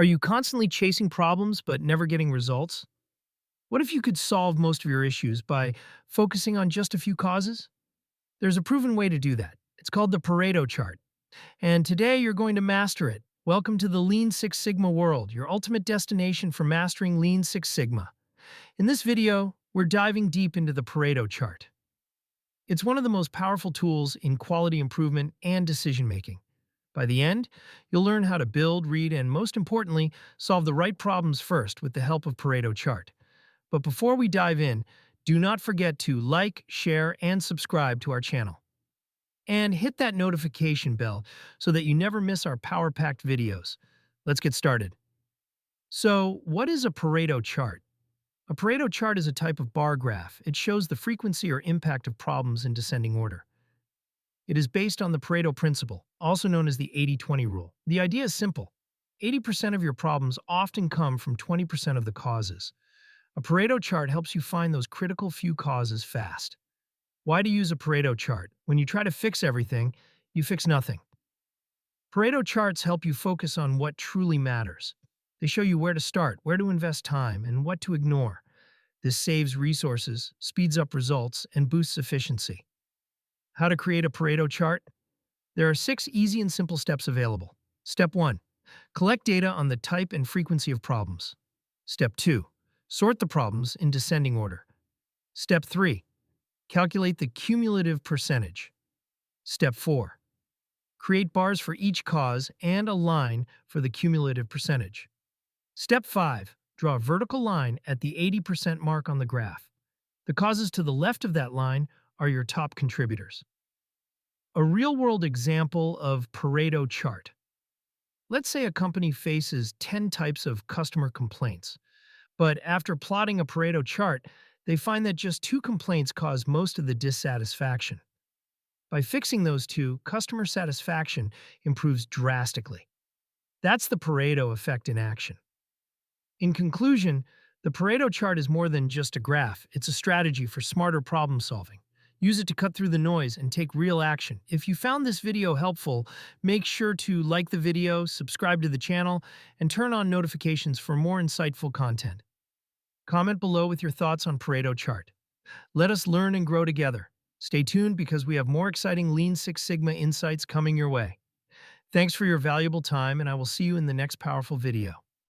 Are you constantly chasing problems but never getting results? What if you could solve most of your issues by focusing on just a few causes? There's a proven way to do that. It's called the Pareto Chart, and today you're going to master it. Welcome to the Lean Six Sigma world, your ultimate destination for mastering Lean Six Sigma. In this video, we're diving deep into the Pareto Chart. It's one of the most powerful tools in quality improvement and decision making. By the end, you'll learn how to build, read, and most importantly, solve the right problems first with the help of Pareto Chart. But before we dive in, do not forget to like, share, and subscribe to our channel. And hit that notification bell so that you never miss our power-packed videos. Let's get started. So, what is a Pareto chart? A Pareto chart is a type of bar graph. It shows the frequency or impact of problems in descending order. It is based on the Pareto principle, also known as the 80-20 rule. The idea is simple. 80% of your problems often come from 20% of the causes. A Pareto chart helps you find those critical few causes fast. Why to use a Pareto chart? When you try to fix everything, you fix nothing. Pareto charts help you focus on what truly matters. They show you where to start, where to invest time, and what to ignore. This saves resources, speeds up results, and boosts efficiency. How to create a Pareto chart? There are 6 easy and simple steps available. Step 1. Collect data on the type and frequency of problems. Step 2. Sort the problems in descending order. Step 3. Calculate the cumulative percentage. Step 4. Create bars for each cause and a line for the cumulative percentage. Step 5. Draw a vertical line at the 80% mark on the graph. The causes to the left of that line are your top contributors. A real-world example of Pareto chart. Let's say a company faces 10 types of customer complaints, but after plotting a Pareto chart, they find that just 2 complaints cause most of the dissatisfaction. By fixing those 2, customer satisfaction improves drastically. That's the Pareto effect in action. In conclusion, the Pareto chart is more than just a graph. It's a strategy for smarter problem solving. Use it to cut through the noise and take real action. If you found this video helpful, make sure to like the video, subscribe to the channel, and turn on notifications for more insightful content. Comment below with your thoughts on Pareto chart. Let us learn and grow together. Stay tuned because we have more exciting Lean Six Sigma insights coming your way. Thanks for your valuable time, and I will see you in the next powerful video.